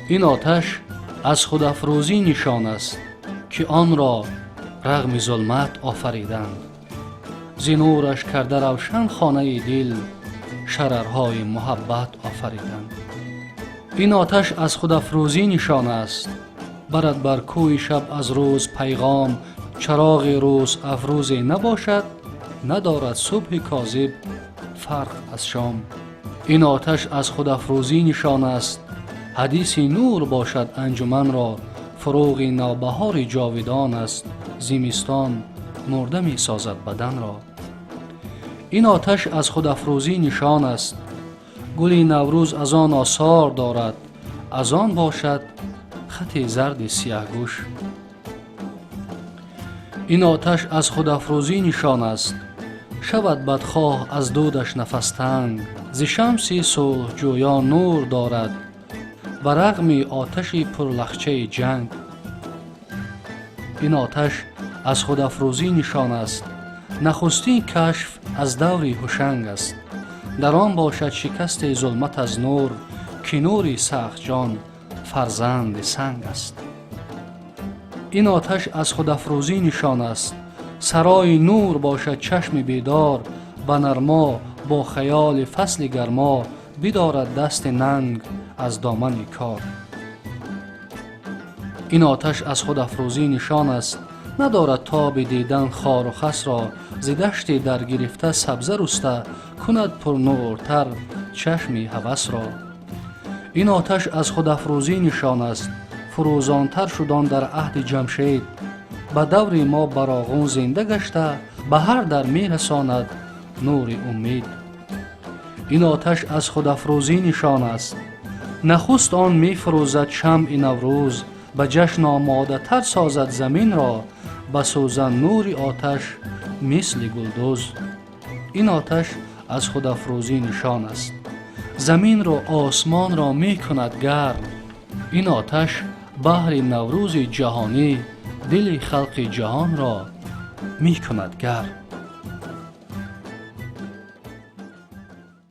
این آتش از خود افروزی نشان است که آن را رغم ظلمت آفریدند. ز نورش کرده روشن خانه دل، شررهای محبت آفریدند. این آتش از خود افروزی نشان است، برد بر کوی شب از روز پیغام. چراغ روز افروز نباشد، ندارد صبح کاذب فرق از شام. این آتش از خود افروزی نشان است، حدیث نور باشد انجمن را. فروغ نوبهار جاودان است، زمستان مرده می سازد بدن را. این آتش از خود افروزی نشان است، گل نوروز از آن آثار دارد. از آن باشد خط زرد سیاه گوش. این آتش از خود افروزی نشان است، شود بدخواه از دودش نفس تنگ. ز شمس صلح جویان نور دارد، برغم آتش پرلخچه جنگ. این آتش از خود افروزی نشان است، نخستین کشف از دور هوشنگ است. در آن باشد شکست ظلمت از نور، که نوری سخت جان فرزند سنگ است. این آتش از خود افروزی نشان است، سرای نور باشد چشم بیدار. به نرما با خیال فصل گرما، بدارد دست ننگ از دامن کار. این آتش از خود افروزی نشان است، ندارد تاب دیدن خار و خس را. ز دشت در گرفته سبزه رسته، کند پر نورتر چشم هوس را. این آتش از خود افروزی نشان است، فروزانتر شدان در عهد جمشید. به دور ما براغون زنده گشته، به هر در می رساند نور امید. این آتش از خود افروزی نشان است، نخست آن می فروزد شمع نوروز. به جشن آماده تر سازد زمین را، به سوزن نور آتش مثل گلدوز. این آتش از خود افروزی نشان است، زمین را آسمان را می کند گرم. این آتش بهر نوروز جهانی، دل خلق جهان را می کند گرم.